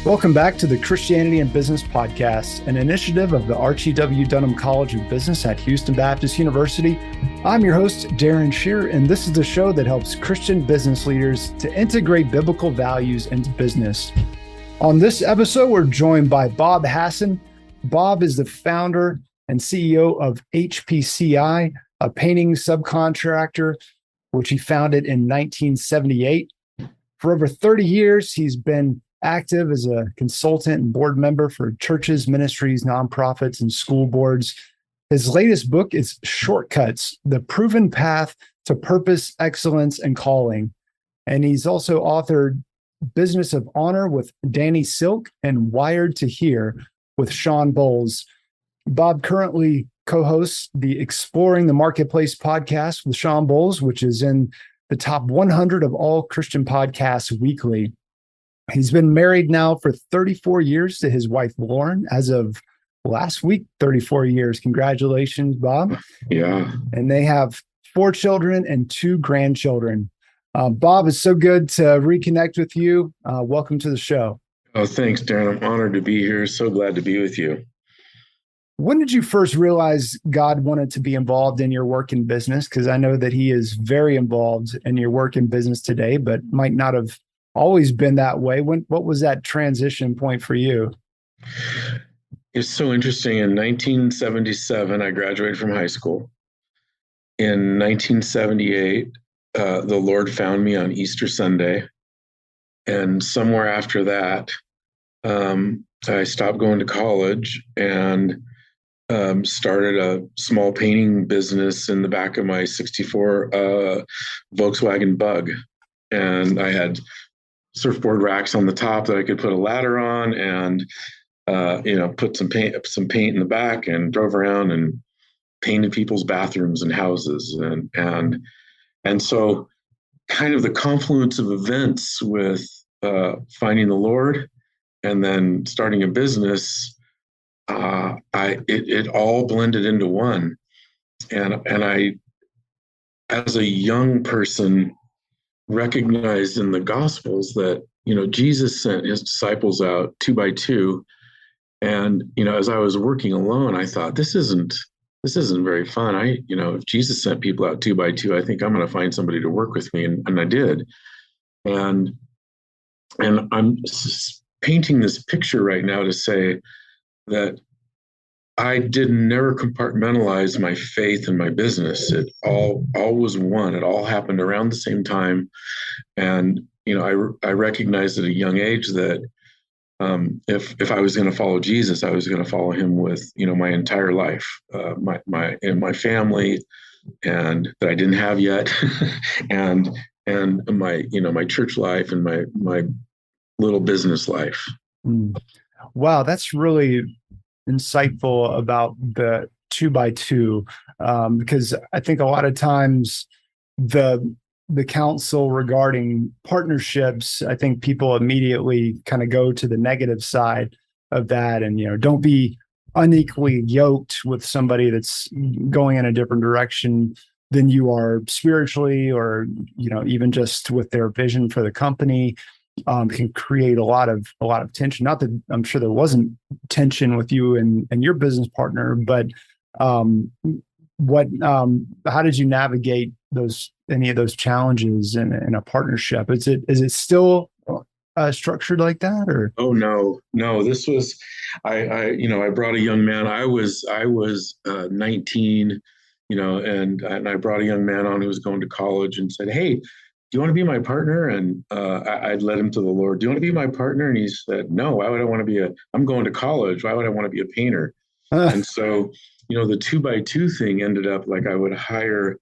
Welcome back to the Christianity and Business Podcast, an initiative of the Archie W. Dunham College of Business at Houston Baptist University. I'm your host, Darren Shear, and this is the show that helps Christian business leaders to integrate biblical values into business. On this episode, we're joined by Bob Hasson. Bob is the founder and CEO of HPCI, a painting subcontractor, which he founded in 1978. For over 30 years, he's been active as a consultant and board member for churches, ministries, nonprofits, and school boards. His latest book is Shortcuts, The Proven Path to Purpose, Excellence, and Calling. And he's also authored Business of Honor with Danny Silk and Wired to Hear with Sean Bowles. Bob currently co-hosts the Exploring the Marketplace podcast with Sean Bowles, which is in the top 100 of all Christian podcasts weekly. He's been married now for 34 years to his wife, Lauren, as of last week, 34 years. Congratulations, Bob. Yeah. And they have 4 children and 2 grandchildren. Bob, it's so good to reconnect with you. Welcome to the show. Oh, thanks, Darren. I'm honored to be here. So glad to be with you. When did you first realize God wanted to be involved in your work in business? Because I know that he is very involved in your work in business today, but might not have always been that way. What was that transition point for you? It's so interesting. In 1977, I graduated from high school. In 1978, the Lord found me on Easter Sunday. And somewhere after that, I stopped going to college and started a small painting business in the back of my 64 Volkswagen Bug. And I had surfboard racks on the top that I could put a ladder on, and put some paint in the back, and drove around and painted people's bathrooms and houses, and so kind of the confluence of events with finding the Lord and then starting a business, it all blended into one, and I, as a young person, recognized in the Gospels that, Jesus sent his disciples out 2 by 2. And, as I was working alone, I thought, this isn't very fun. If Jesus sent people out 2 by 2, I think I'm going to find somebody to work with me. And I did. And I'm painting this picture right now to say that I never compartmentalize my faith and my business. It all was one. It all happened around the same time. And, I recognized at a young age that if I was going to follow Jesus, I was going to follow him with, my entire life, my family, and that I didn't have yet, and my church life and my little business life. Wow, that's really insightful about the 2 by 2, because I think a lot of times the counsel regarding partnerships, I think people immediately kind of go to the negative side of that, and don't be unequally yoked with somebody that's going in a different direction than you are spiritually, or even just with their vision for the company. Can create a lot of tension. Not that I'm sure there wasn't tension with you and your business partner, but how did you navigate any of those challenges in a partnership? Is it still structured like that, or? Oh, no. This was I brought a young man. I was 19, and I brought a young man on who was going to college and said, "Hey, do you want to be my partner?" And I'd led him to the Lord. "Do you want to be my partner?" And he said, "No, why would I want to be I'm going to college. Why would I want to be a painter?" And so, the 2 by 2 thing ended up like I would hire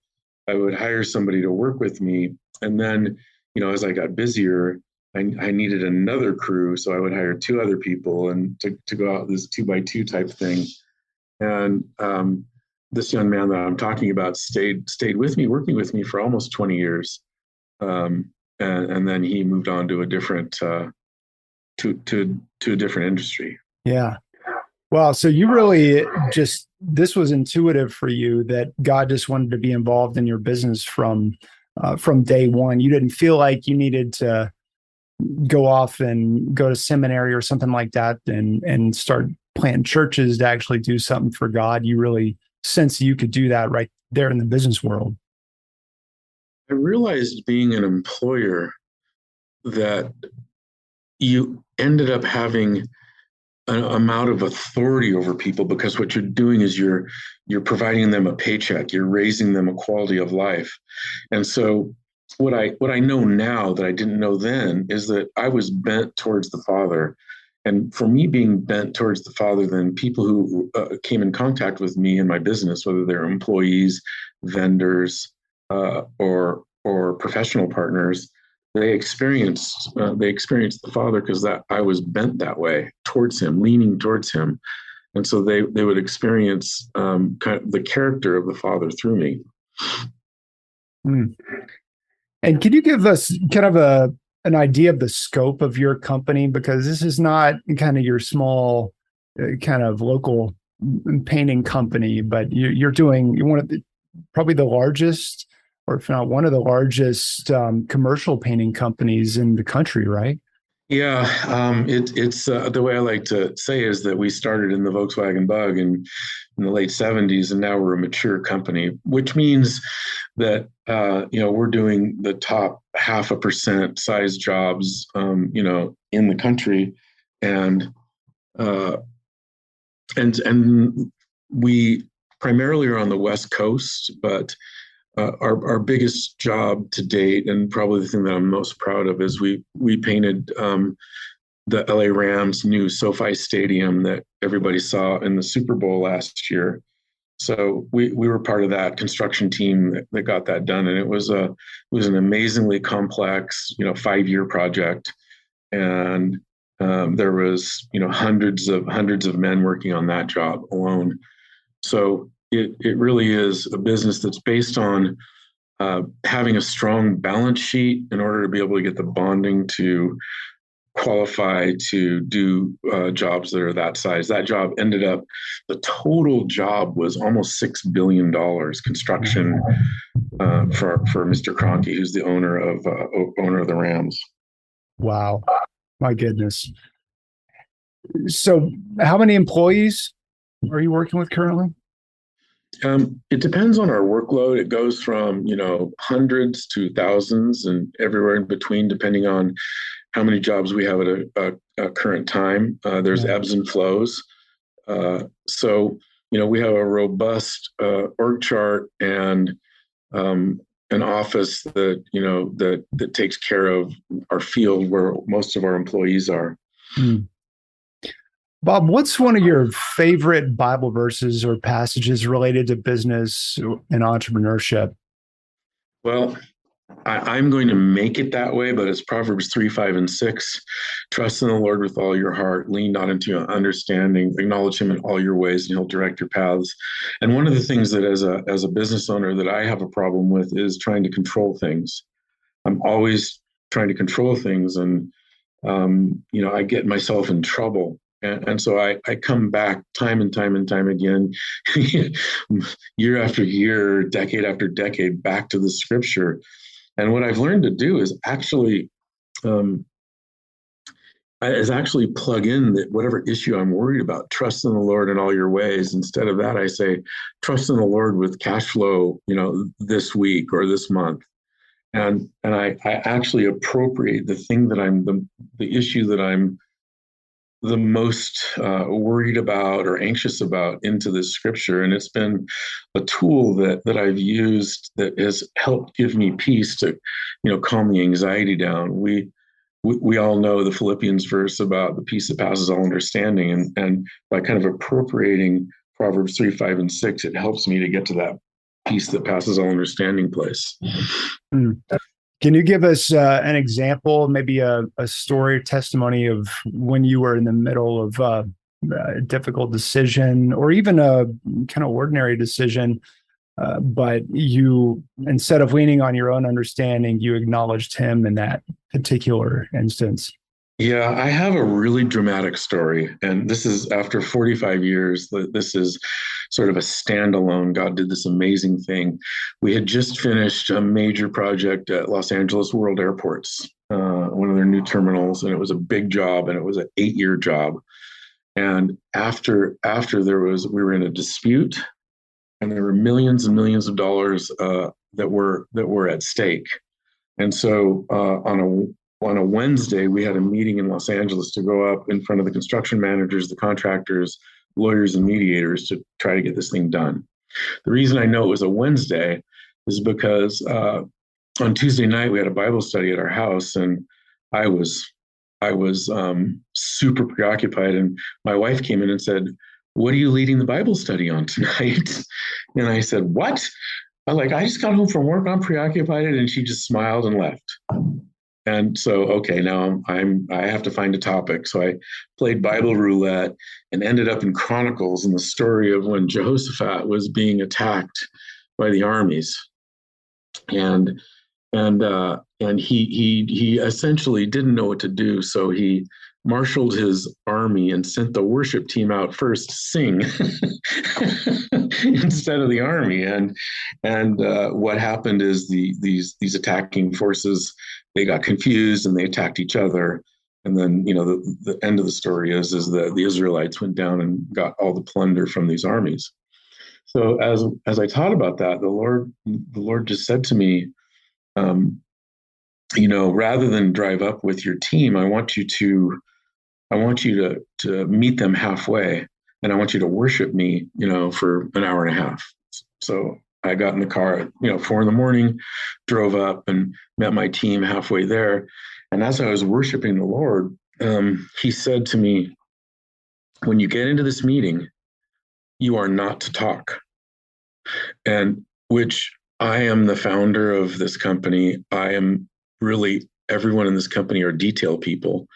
somebody to work with me. And then, as I got busier, I needed another crew. So I would hire 2 other people and to go out this 2 by 2 type thing. And this young man that I'm talking about stayed with me, working with me for almost 20 years. And then he moved on to a different to a different industry. Yeah. Wow. So you really this was intuitive for you, that God just wanted to be involved in your business from day one. You didn't feel like you needed to go off and go to seminary or something like that and start planting churches to actually do something for God. You really sense you could do that right there in the business world. I realized being an employer that you ended up having an amount of authority over people, because what you're doing is you're providing them a paycheck, you're raising them a quality of life. And so what I know now that I didn't know then is that I was bent towards the Father. And for me, being bent towards the Father, then people who came in contact with me in my business, whether they're employees, vendors, or professional partners, they experienced the Father, because that I was bent that way towards Him, leaning towards Him, and so they would experience kind of the character of the Father through me. Mm. And can you give us kind of an idea of the scope of your company? Because this is not kind of your small kind of local painting company, but you're one of probably the largest, or if not one of the largest commercial painting companies in the country, right? Yeah, it's the way I like to say is that we started in the Volkswagen Bug in the late '70s, and now we're a mature company, which means that we're doing the top 0.5% size jobs, in the country, and we primarily are on the West Coast, but our biggest job to date, and probably the thing that I'm most proud of, is we painted the LA Rams' new SoFi Stadium that everybody saw in the Super Bowl last year. So we were part of that construction team that got that done, and it was an amazingly complex 5-year project, and there was hundreds of men working on that job alone. So it really is a business that's based on having a strong balance sheet in order to be able to get the bonding to qualify to do jobs that are that size. That job ended up, the total job was almost $6 billion construction for Mr. Kroenke, who's the owner of the Rams. Wow, my goodness. So how many employees are you working with currently? It depends on our workload. It goes from, hundreds to thousands and everywhere in between, depending on how many jobs we have at a current time. There's ebbs and flows. So, we have a robust org chart and an office that takes care of our field where most of our employees are. Mm. Bob, what's one of your favorite Bible verses or passages related to business and entrepreneurship? Well, I'm going to make it that way, but it's Proverbs 3, 5, and 6. Trust in the Lord with all your heart, lean not into your understanding, acknowledge Him in all your ways, and He'll direct your paths. And one of the things that as a business owner that I have a problem with is trying to control things. I'm always trying to control things, and I get myself in trouble. And so I come back time and time again, year after year, decade after decade, back to the scripture. And what I've learned to do is actually plug in whatever issue I'm worried about. Trust in the Lord in all your ways. Instead of that, I say, trust in the Lord with cash flow, this week or this month. And I actually appropriate the thing that the issue that I'm the most worried about or anxious about into this scripture. And it's been a tool that I've used that has helped give me peace to, calm the anxiety down. We all know the Philippians verse about the peace that passes all understanding. And by kind of appropriating Proverbs 3, 5, and 6, it helps me to get to that peace that passes all understanding place. Mm. Can you give us an example, maybe a story or testimony of when you were in the middle of a difficult decision, or even a kind of ordinary decision, but you, instead of leaning on your own understanding, you acknowledged Him in that particular instance? Yeah, I have a really dramatic story, and this is after 45 years. This is sort of a standalone. God did this amazing thing. We had just finished a major project at Los Angeles World Airports, one of their new terminals, and it was a big job, and it was an 8-year job. And after we were in a dispute, and there were millions and millions of dollars that were at stake. And so on a Wednesday, we had a meeting in Los Angeles to go up in front of the construction managers, the contractors, lawyers, and mediators to try to get this thing done. The reason I know it was a Wednesday is because on Tuesday night we had a Bible study at our house, and I was super preoccupied. And my wife came in and said, "What are you leading the Bible study on tonight?" And I said, "What?" I just got home from work. I'm preoccupied, and she just smiled and left. And so, okay, now I have to find a topic. So I played Bible roulette and ended up in Chronicles and the story of when Jehoshaphat was being attacked by the armies, and he essentially didn't know what to do. So he marshaled his army and sent the worship team out first to sing instead of the army. And what happened is these attacking forces, they got confused and they attacked each other. And then, the end of the story is that the Israelites went down and got all the plunder from these armies. So as I thought about that, the Lord just said to me, rather than drive up with your team, I want you to meet them halfway, and I want you to worship me, for an hour and a half. So I got in the car at 4 a.m, drove up and met my team halfway there. And as I was worshiping the Lord, he said to me, "When you get into this meeting, you are not to talk." And which I am the founder of this company. I am really, everyone in this company are detail people.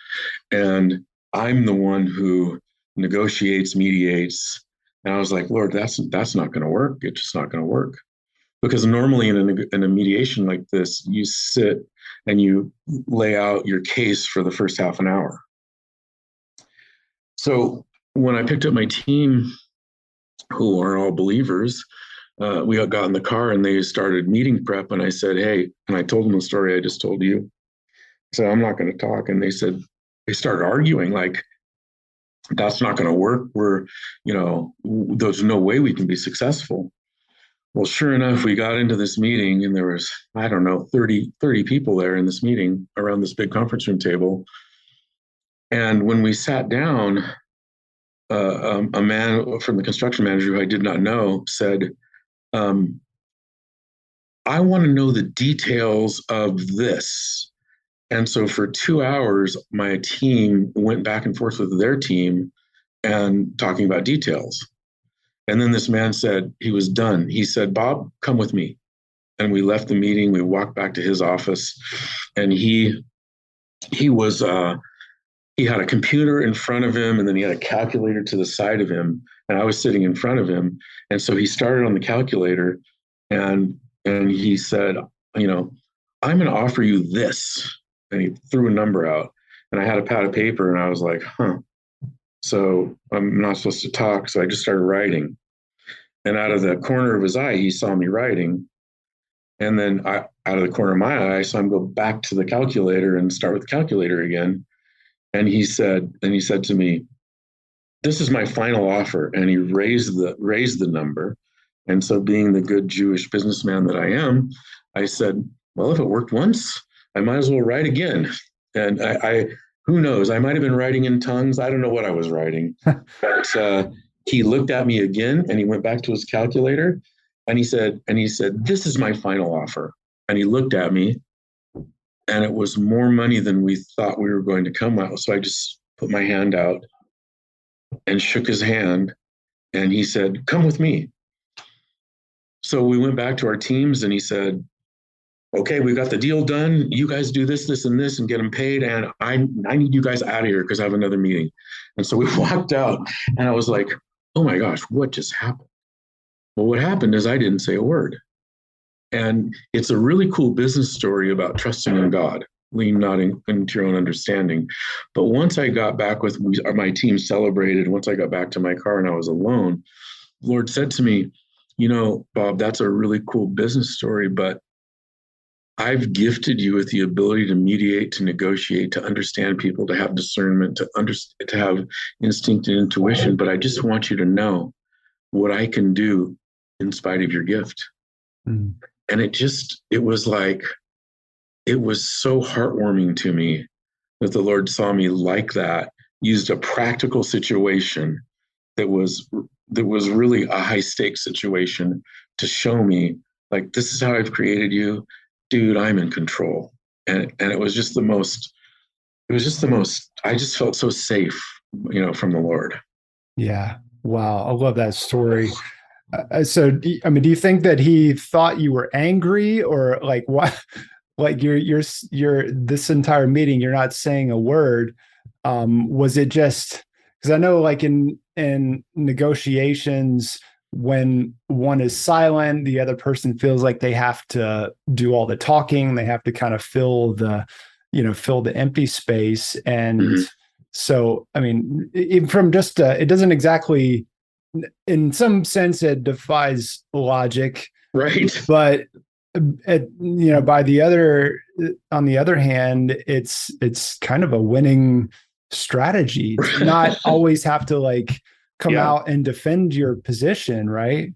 And I'm the one who negotiates, mediates. And I was like, "Lord, that's not going to work. It's just not going to work." Because normally in a mediation like this, you sit and you lay out your case for the first half an hour. So when I picked up my team, who are all believers, we got in the car and they started meeting prep. And I said, "Hey," and I told them the story I just told you. So I'm not going to talk. And they started arguing like, "That's not going to work. There's no way we can be successful." Well, sure enough, we got into this meeting and there was, I don't know, 30 people there in this meeting around this big conference room table. And when we sat down, a man from the construction manager who I did not know said, "I want to know the details of this." And so for 2 hours, my team went back and forth with their team and talking about details. And then this man said, he was done. He said, "Bob, come with me." And we left the meeting. We walked back to his office, and he had a computer in front of him, and then he had a calculator to the side of him, and I was sitting in front of him. And so he started on the calculator, and he said, "I'm going to offer you this." And he threw a number out, and I had a pad of paper, and I was like, "Huh." So I'm not supposed to talk. So I just started writing. And out of the corner of his eye, he saw me writing. And then out of the corner of my eye, I saw him go back to the calculator and start with the calculator again. And he said to me, "This is my final offer." And he raised the number. And so, being the good Jewish businessman that I am, I said, "Well, if it worked once, I might as well write again." And I who knows? I might have been writing in tongues. I don't know what I was writing. But he looked at me again, and he went back to his calculator, and he said, "This is my final offer." And he looked at me, and it was more money than we thought we were going to come out. So I just put my hand out and shook his hand, and he said, "Come with me." So we went back to our teams, and he said, "Okay, we got the deal done. You guys do this, this, and this, and get them paid. And I need you guys out of here because I have another meeting." And so we walked out, and I was like, "Oh my gosh, what just happened?" Well, what happened is I didn't say a word. And it's a really cool business story about trusting in God. lean not into your own understanding. But once I got back with my team celebrated, once I got back to my car and I was alone, the Lord said to me, Bob, that's a really cool business story, but I've gifted you with the ability to mediate, to negotiate, to understand people, to have discernment, to have instinct and intuition. But I just want you to know what I can do in spite of your gift. Mm. And it was so heartwarming to me that the Lord saw me like that, used a practical situation that was really a high stakes situation to show me, like, this is how I've created you, dude, I'm in control. And it was just the most, I just felt so safe, from the Lord. Yeah. Wow. I love that story. So, do you think that he thought you were angry, or like what? Like you're this entire meeting, you're not saying a word. Was it just because I know, like in negotiations, when one is silent, the other person feels like they have to do all the talking. They have to kind of fill the empty space. And mm-hmm. So, even from just it doesn't exactly, in some sense, it defies logic, right? But on the other hand, it's kind of a winning strategy to not always have to like come out and defend your position, right?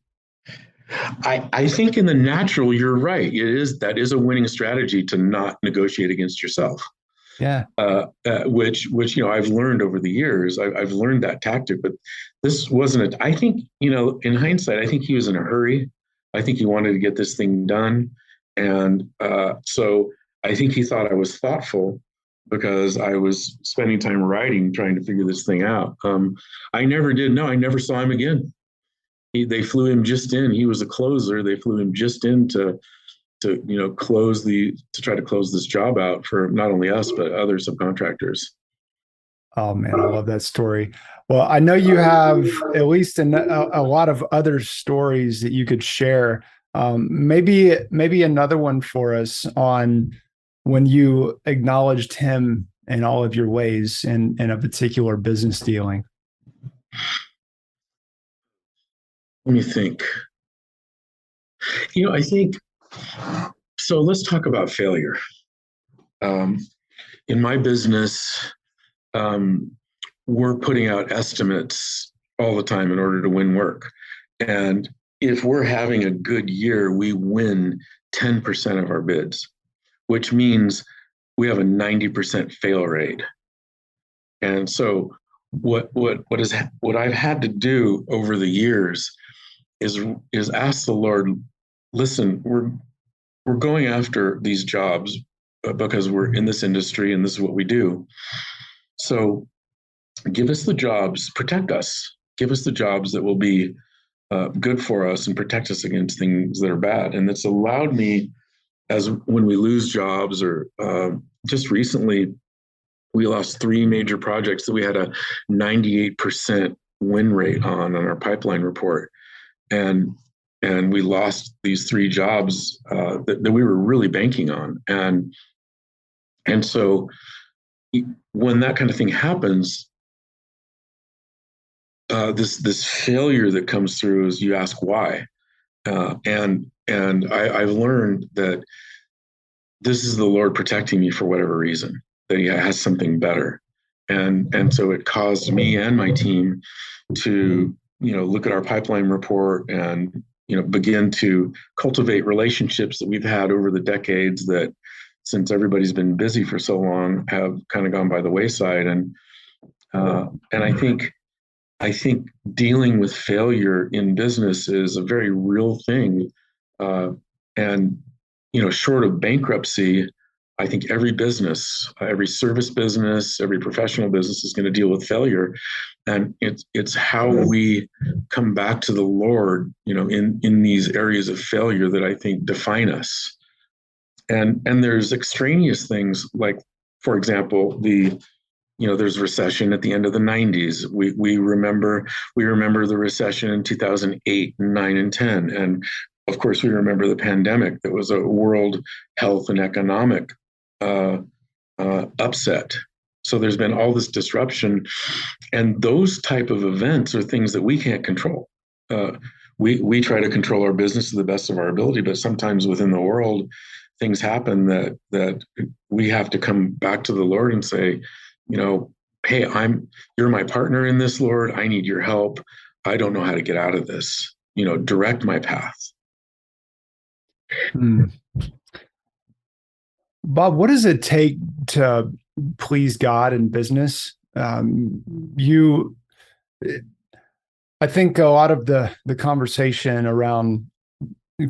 I think in the natural, you're right. That is a winning strategy to not negotiate against yourself. Yeah. Which I've learned over the years. I've learned that tactic, but this wasn't I think, in hindsight, I think he was in a hurry. I think he wanted to get this thing done. And so I think he thought I was thoughtful because I was spending time writing, trying to figure this thing out. I never did. No, I never saw him again. They flew him just in. He was a closer. They flew him just in to try to close this job out for not only us, but other subcontractors. Oh man, I love that story. Well, I know you have at least a lot of other stories that you could share. Maybe another one for us on when you acknowledged him in all of your ways in a particular business dealing. Let me think. I think, so let's talk about failure. In my business, we're putting out estimates all the time in order to win work. And if we're having a good year, we win 10% of our bids, which means we have a 90% fail rate. And so what I've had to do over the years is ask the Lord, listen, we're going after these jobs because we're in this industry and this is what we do. So give us the jobs, protect us, give us the jobs that will be good for us and protect us against things that are bad. And it's allowed me, as when we lose jobs, or just recently, we lost 3 major projects that we had a 98% win rate on our pipeline report. And we lost these 3 jobs that we were really banking on. And so when that kind of thing happens, this failure that comes through is you ask why. And I've learned that this is the Lord protecting me for whatever reason, that he has something better. And so it caused me and my team to, look at our pipeline report and, begin to cultivate relationships that we've had over the decades that, since everybody's been busy for so long, have kind of gone by the wayside. And I think dealing with failure in business is a very real thing. And, short of bankruptcy, I think every business, every service business, every professional business is going to deal with failure. And it's how we come back to the Lord, in these areas of failure that I think define us. And there's extraneous things like, for example, there's recession at the end of the 90s. We remember the recession in 2008, 9, and 10. And of course, we remember the pandemic that was a world health and economic upset. So there's been all this disruption, and those type of events are things that we can't control. Uh, we try to control our business to the best of our ability, but sometimes within the world, things happen that we have to come back to the Lord and say, hey, you're my partner in this, Lord. I need your help. I don't know how to get out of this. Direct my path. Hmm. Bob, what does it take to please God in business? You, I think a lot of the conversation around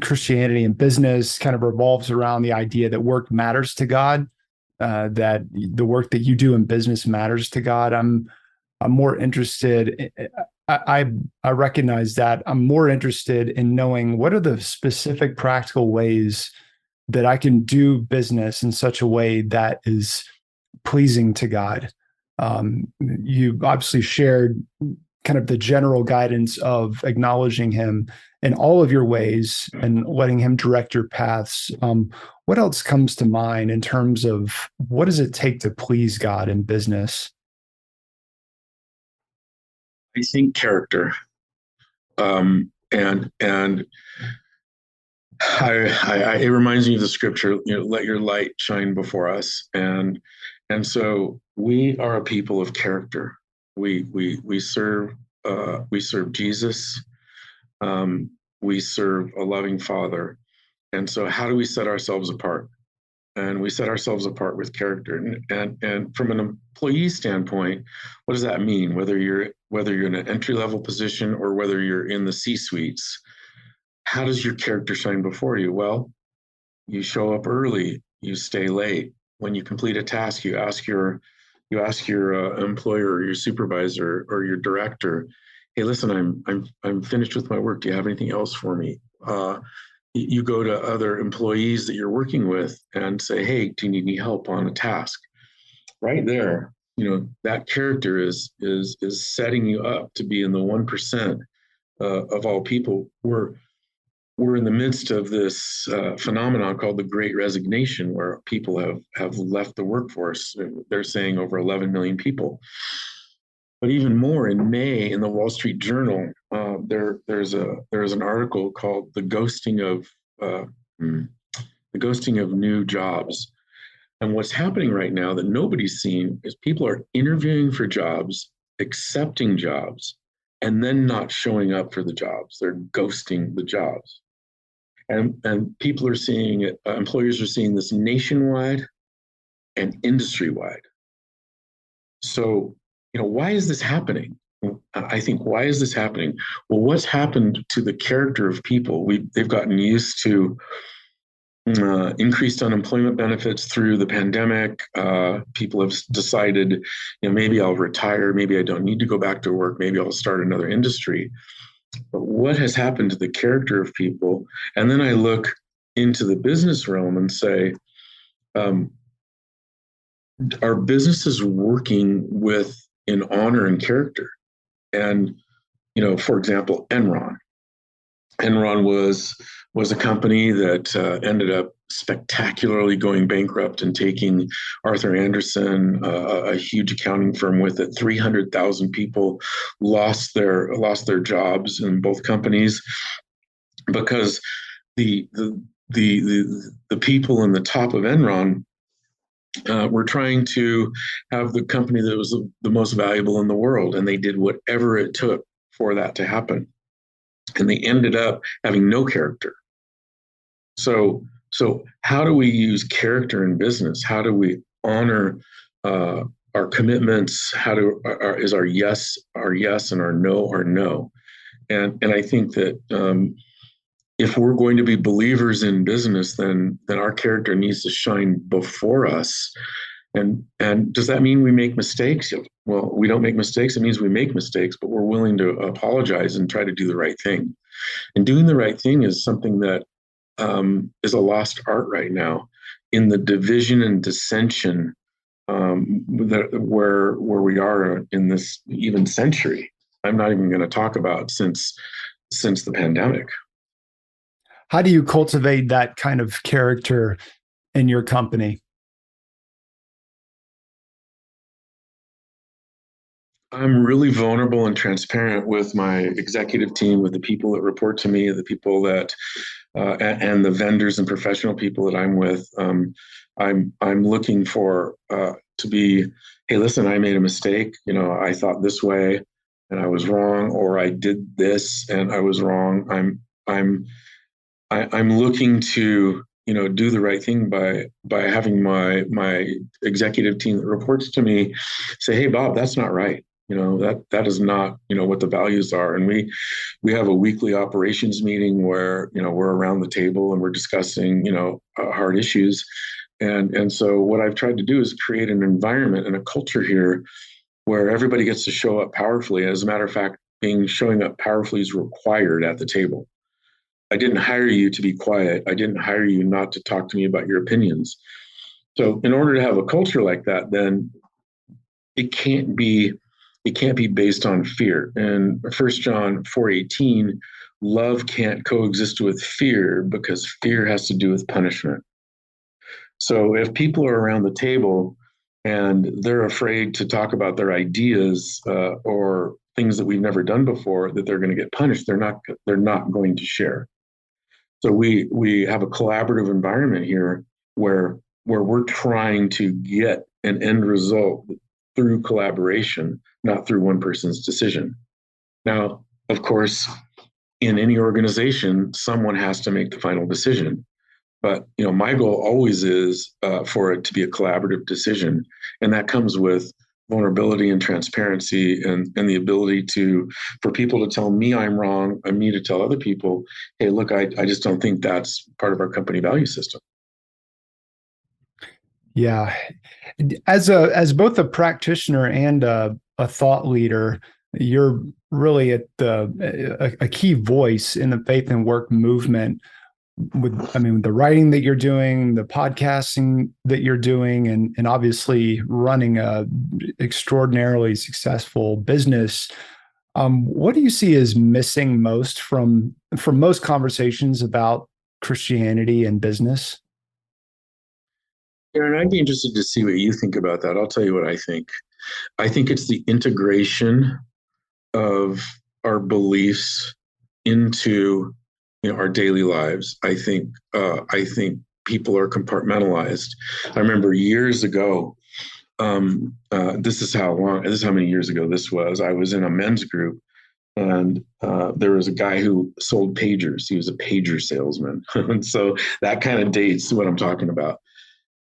Christianity and business kind of revolves around the idea that work matters to God, that the work that you do in business matters to God. I'm more interested. I recognize that I'm more interested in knowing what are the specific practical ways that I can do business in such a way that is pleasing to God. You obviously shared kind of the general guidance of acknowledging Him in all of your ways and letting Him direct your paths. What else comes to mind in terms of what does it take to please God in business? I think character, and it reminds me of the scripture. Let your light shine before us, and so we are a people of character. We serve Jesus. We serve a loving Father, and so how do we set ourselves apart? And we set ourselves apart with character. And from an employee standpoint, what does that mean? Whether you're in an entry level position or whether you're in the C suites, how does your character shine before you? Well, you show up early, you stay late. When you complete a task, you ask your employer or your supervisor or your director, "Hey, listen, I'm finished with my work. Do you have anything else for me?" You go to other employees that you're working with and say, "Hey, do you need any help on a task?" Right there, that character is setting you up to be in the 1% of all people. We're in the midst of this phenomenon called the Great Resignation, where people have left the workforce. They're saying over 11 million people. But even more, in May, in the Wall Street Journal, there's an article called uh, hmm, "The Ghosting of New Jobs." And what's happening right now that nobody's seen is people are interviewing for jobs, accepting jobs, and then not showing up for the jobs. They're ghosting the jobs. And people are seeing it, employers are seeing this nationwide and industry wide. So, why is this happening? I think, why is this happening? Well, what's happened to the character of people? They've gotten used to increased unemployment benefits through the pandemic. People have decided, maybe I'll retire, maybe I don't need to go back to work, maybe I'll start another industry. But what has happened to the character of people? And then I look into the business realm and say, um, are businesses working with in honor and character? And for example, Enron. Enron was a company that ended up spectacularly going bankrupt and taking Arthur Andersen, a huge accounting firm with it. 300,000 people lost their jobs in both companies because the the the people in the top of Enron were trying to have the company that was the most valuable in the world, and they did whatever it took for that to happen. And they ended up having no character. So how do we use character in business? How do we honor our commitments? Is our yes and our no? And I think that if we're going to be believers in business, then our character needs to shine before us. And does that mean we make mistakes? Well, we don't make mistakes. It means we make mistakes, but we're willing to apologize and try to do the right thing. And doing the right thing is something that is a lost art right now in the division and dissension where we are in this even century. I'm not even going to talk about since the pandemic. How do you cultivate that kind of character in your company? I'm really vulnerable and transparent with my executive team, with the people that report to me, the people that and the vendors and professional people that I'm with. I'm looking for to be, hey, listen, I made a mistake. I thought this way and I was wrong, or I did this and I was wrong. I'm looking to do the right thing by having my executive team that reports to me say, hey, Bob, that's not right. That is not what the values are. And we have a weekly operations meeting where we're around the table and we're discussing hard issues. And so what I've tried to do is create an environment and a culture here where everybody gets to show up powerfully. As a matter of fact, showing up powerfully is required at the table. I didn't hire you to be quiet. I didn't hire you not to talk to me about your opinions. So in order to have a culture like that, then it can't be based on fear. And 1 John 4:18, love can't coexist with fear because fear has to do with punishment. So if people are around the table and they're afraid to talk about their ideas or things that we've never done before, that they're going to get punished, they're not going to share. So we have a collaborative environment here where we're trying to get an end result through collaboration, not through one person's decision. Now, of course, in any organization, someone has to make the final decision. But my goal always is for it to be a collaborative decision, and that comes with vulnerability and transparency and the ability for people to tell me I'm wrong and me to tell other people, hey, look, I just don't think that's part of our company value system. Yeah. As both a practitioner and a thought leader, you're really at a key voice in the faith and work movement with the writing that you're doing, the podcasting that you're doing, and obviously running a extraordinarily successful business. What do you see as missing most from most conversations about Christianity and business? Aaron, I'd be interested to see what you think about that. I'll tell you what I think. I think it's the integration of our beliefs into our daily lives. I think people are compartmentalized. I remember years ago. This is how many years ago this was. I was in a men's group, and there was a guy who sold pagers. He was a pager salesman, and so that kind of dates what I'm talking about.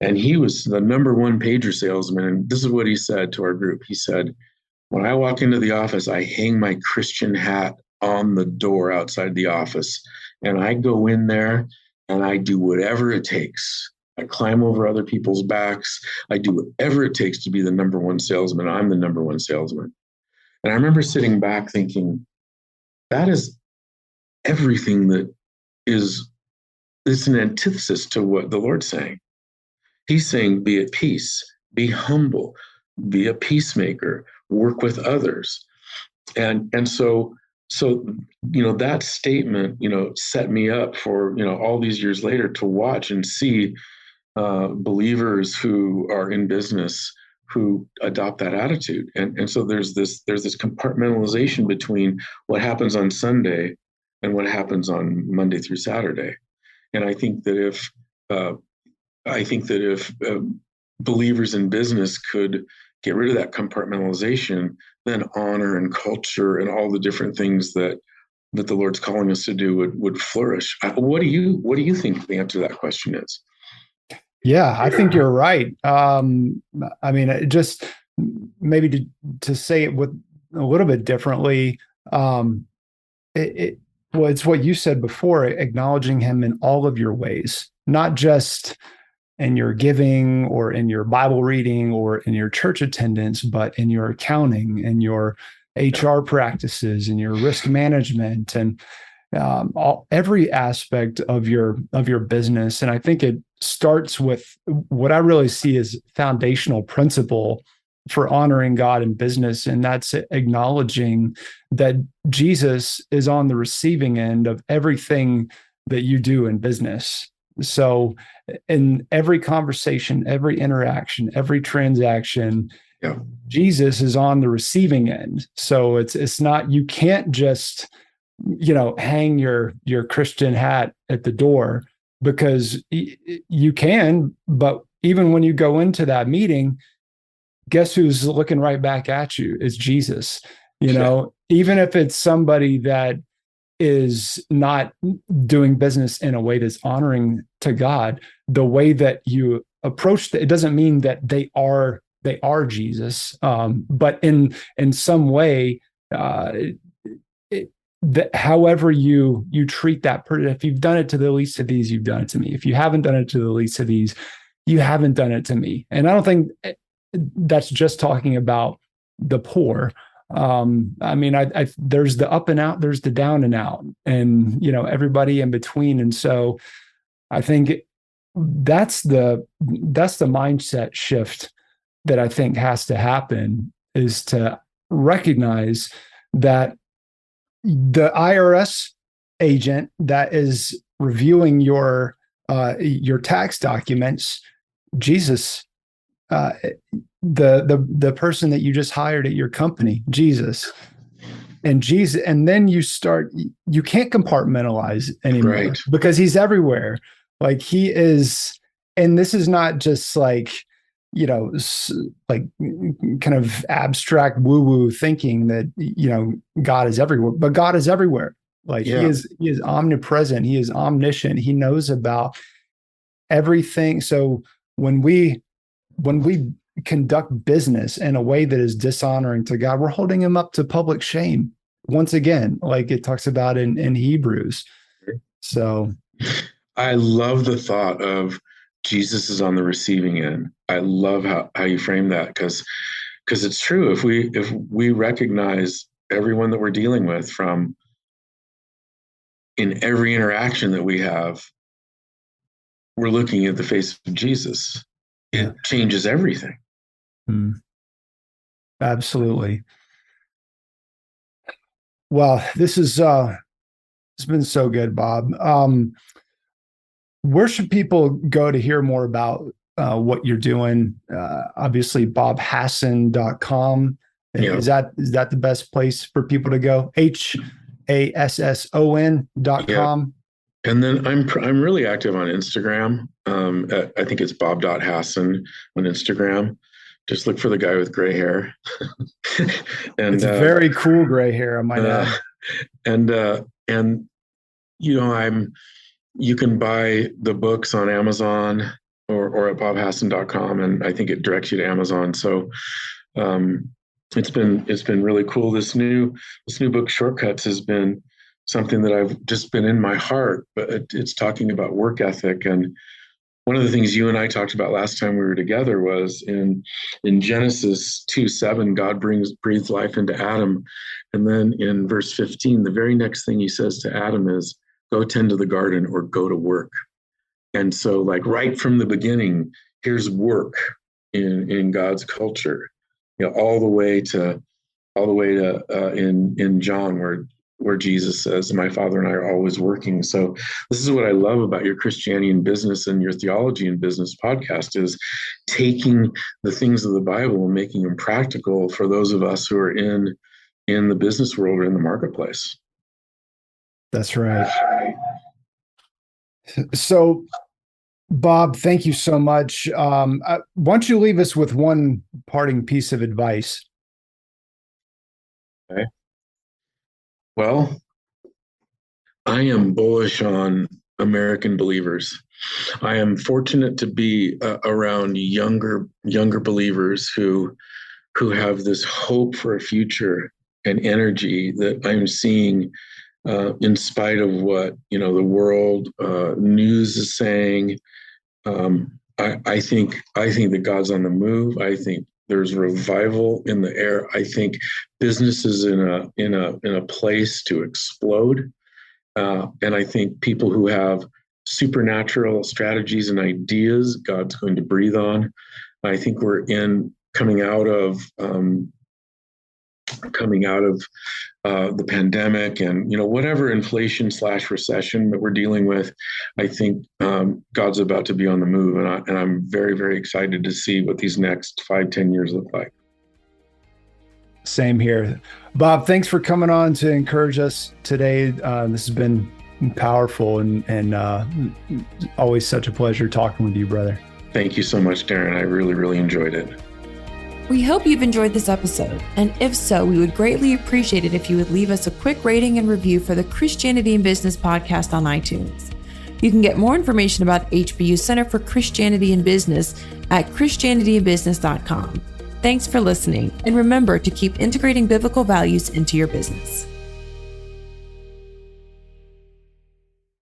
And he was the number one pager salesman. And this is what he said to our group. He said, when I walk into the office, I hang my Christian hat on the door outside the office. And I go in there and I do whatever it takes. I climb over other people's backs. I do whatever it takes to be the number one salesman. I'm the number one salesman. And I remember sitting back thinking, that is everything that is, it's an antithesis to what the Lord's saying. He's saying, be at peace, be humble, be a peacemaker, work with others. And so that statement, set me up for, all these years later to watch and see believers who are in business who adopt that attitude. And so there's this compartmentalization between what happens on Sunday and what happens on Monday through Saturday. And I think that if believers in business could get rid of that compartmentalization, then honor and culture and all the different things that the Lord's calling us to do would flourish. What do you think the answer to that question is? Yeah, I think you're right. Just maybe to say it with a little bit differently, it's what you said before, acknowledging him in all of your ways, not just in your giving or in your Bible reading or in your church attendance, but in your accounting and your HR practices and your risk management and every aspect of your business. And I think it starts with what I really see as foundational principle for honoring God in business, and that's acknowledging that Jesus is on the receiving end of everything that you do in business. So in every conversation, every interaction, every transaction, Yeah. Jesus is on the receiving end. So it's not, you can't just, hang your Christian hat at the door, because you can, but even when you go into that meeting, guess who's looking right back at you? It's Jesus. Even if it's somebody that is not doing business in a way that's honoring to God, the way that you approach it doesn't mean that they are Jesus, but in some way, however you treat that person. If you've done it to the least of these, you've done it to me. If you haven't done it to the least of these, you haven't done it to me. And I don't think that's just talking about the poor. I mean, there's the up and out, there's the down and out, and everybody in between. And so I think that's the mindset shift that I think has to happen, is to recognize that the IRS agent that is reviewing your tax documents, Jesus, the person that you just hired at your company, Jesus, and then you can't compartmentalize anymore, right? Because he's everywhere. Like he is, and this is not just like, like kind of abstract woo-woo thinking that, God is everywhere, but God is everywhere. Like he is omnipresent. He is omniscient. He knows about everything. So when we conduct business in a way that is dishonoring to God, we're holding him up to public shame. Once again, like it talks about in Hebrews. So I love the thought of Jesus is on the receiving end. I love how you frame that, because it's true. If we recognize everyone that we're dealing with, from in every interaction that we have, we're looking at the face of Jesus. It changes everything. Absolutely. Well, this is it's been so good, Bob. Where should people go to hear more about what you're doing? Obviously, bobhasson.com. Yeah. Is that the best place for people to go? HASSON.com. And then I'm really active on Instagram. I think it's bob.hasson on Instagram. Just look for the guy with gray hair. And it's very cool gray hair, I might add. And you can buy the books on Amazon or at bobhasson.com, and I think it directs you to Amazon. So it's been really cool. This new book, Shortcuts, has been something that I've just been in my heart, but it's talking about work ethic. And one of the things you and I talked about last time we were together was in Genesis 2:7, God breathes life into Adam. And then in verse 15, the very next thing he says to Adam is, go tend to the garden or go to work. And so, like, right from the beginning, here's work in God's culture, all the way to in John, where Jesus says, my Father and I are always working. So this is what I love about your Christianity in Business and your Theology in Business podcast, is taking the things of the Bible and making them practical for those of us who are in the business world or in the marketplace. That's right. So, Bob, thank you so much. Why don't you leave us with one parting piece of advice? Okay. Well, I am bullish on American believers. I am fortunate to be around younger believers who have this hope for a future and energy that I'm seeing in spite of what the world news is saying. I think that God's on the move. I think there's revival in the air. I think business is in a place to explode, and I think people who have supernatural strategies and ideas, God's going to breathe on. I think we're coming out of the pandemic and whatever inflation / recession that we're dealing with. I think God's about to be on the move, and I'm very, very excited to see what these next 5-10 years look like. Same here. Bob, thanks for coming on to encourage us today. This has been powerful and always such a pleasure talking with you, brother. Thank you so much, Darren. I really, really enjoyed it. We hope you've enjoyed this episode, and if so, we would greatly appreciate it if you would leave us a quick rating and review for the Christianity in Business podcast on iTunes. You can get more information about HBU Center for Christianity in Business at christianityinbusiness.com. Thanks for listening, and remember to keep integrating biblical values into your business.